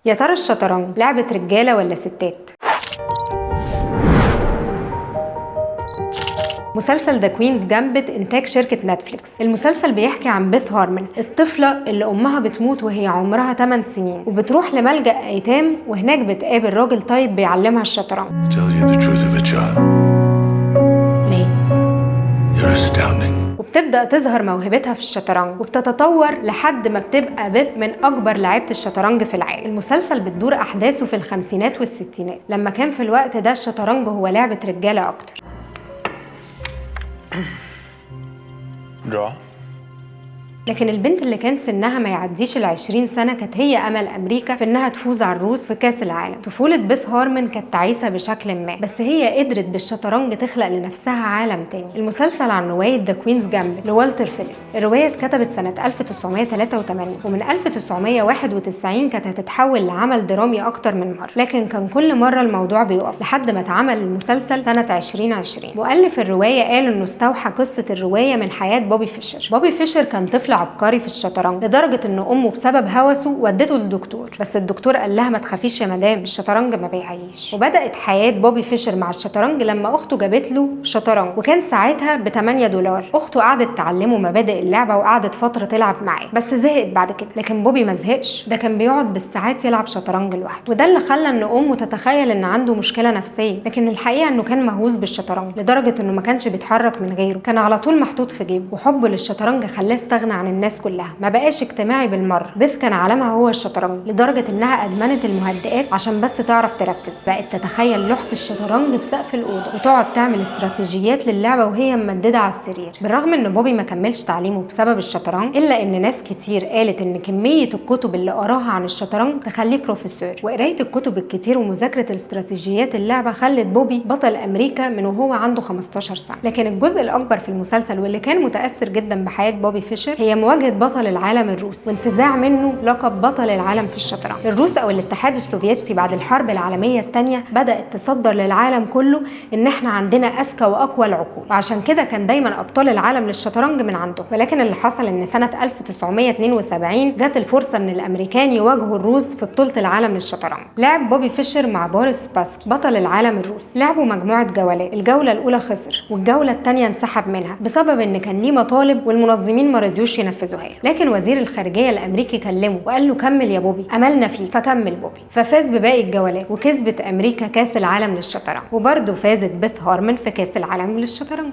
يا ترى الشطرنج لعبة رجالة ولا ستات؟ مسلسل ذا كوينز جامبت إنتاج شركة نتفليكس. المسلسل بيحكي عن بيث هارمون، الطفلة اللي أمها بتموت وهي عمرها 8 سنين، وبتروح لملجأ أيتام وهناك بتقابل راجل طيب بيعلمها الشطرنج. ليه؟ وبتبدأ تظهر موهبتها في الشطرنج وبتتطور لحد ما بتبقى بيث من أكبر لاعيبة الشطرنج في العالم. المسلسل بتدور أحداثه في الخمسينات والستينات، لما كان في الوقت ده الشطرنج هو لعبة رجالة أكتر. لكن البنت اللي كان سنها ما يعديش ال20 سنة كانت هي أمل أمريكا في إنها تفوز على الروس في كأس العالم. طفولة بيث هارمون كانت تعيسة بشكل ما، بس هي قدرت بالشطرنج تخلق لنفسها عالم تاني. المسلسل عن رواية ذا كوينز جامبت لوالتر فيليس. الرواية اتكتبت سنة 1983 ومن 1991 كانت هتتحول لعمل درامي أكتر من مرة، لكن كان كل مرة الموضوع بيقف لحد ما اتعمل المسلسل سنة 2020. مؤلف الرواية قال إنه استوحى قصة الرواية من حياة بوبي فيشر. بوبي فيشر كان طفل عبقري في الشطرنج لدرجة ان امه بسبب هوسه ودته للدكتور، بس الدكتور قال لها ما تخافيش يا مدام، الشطرنج ما بيعيش. وبدأت حياة بوبي فيشر مع الشطرنج لما اخته جابت له شطرنج وكان ساعتها ب$8. اخته قعدت تعلمه مبادئ اللعبة وقعدت فترة تلعب معاه، بس زهقت بعد كده. لكن بوبي ما زهقش، ده كان بيقعد بالساعات يلعب شطرنج لوحده، وده اللي خلى ان امه تتخيل ان عنده مشكلة نفسية، لكن الحقيقة انه كان مهووس بالشطرنج لدرجة انه ما كانش بيتحرك من غيره، كان على طول محطوط في جيبه. وحبه للشطرنج خلاه استغنى عن الناس كلها، ما بقاش اجتماعي بالمره. بيث كان عالمها هو الشطرنج لدرجه انها ادمنت المهدئات عشان بس تعرف تركز. بقت تتخيل لوحه الشطرنج بسقف الاوضه وتقعد تعمل استراتيجيات للعبه وهي ممدده على السرير. بالرغم ان بوبي ما كملش تعليمه بسبب الشطرنج، الا ان ناس كتير قالت ان كميه الكتب اللي قراها عن الشطرنج تخليه بروفيسور، وقرايه الكتب الكتير ومذاكره الاستراتيجيات اللعبه خلت بوبي بطل امريكا من وهو عنده 15 سنه. لكن الجزء الاكبر في المسلسل واللي كان متاثر جدا بحياه بوبي فيشر هي مواجهه بطل العالم الروس وانتزاع منه لقب بطل العالم في الشطرنج. الروس او الاتحاد السوفيتي بعد الحرب العالميه الثانيه بدات تصدر للعالم كله ان احنا عندنا اذكى واقوى العقول، وعشان كده كان دايما ابطال العالم للشطرنج من عندهم. ولكن اللي حصل ان سنه 1972 جت الفرصه ان الامريكان يواجهوا الروس في بطوله العالم للشطرنج. لعب بوبي فيشر مع بوريس سباسكي بطل العالم الروسي. لعبوا مجموعه جولات، الجوله الاولى خسر والجوله الثانيه انسحب منها بسبب ان كان ليه مطالب والمنظمين ما رضيوش ينفذوها له. لكن وزير الخارجيه الامريكي كلمه وقال له كمل يا بوبي، املنا فيه. فكمل بوبي، ففاز بباقي الجولات وكسبت امريكا كاس العالم للشطرنج، وبرده فازت بيث هارمون في كاس العالم للشطرنج.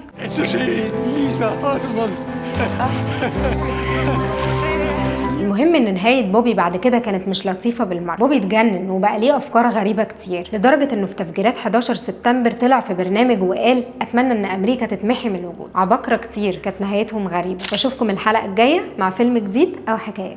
المهم ان نهايه بوبي بعد كده كانت مش لطيفه بالمره. بوبي اتجنن وبقى ليه افكار غريبه كتير لدرجه انه في تفجيرات 11 سبتمبر طلع في برنامج وقال اتمنى ان امريكا تتمحي من الوجود. عباقره كتير كانت نهايتهم غريبه. بشوفكم الحلقه الجايه مع فيلم جديد او حكايه.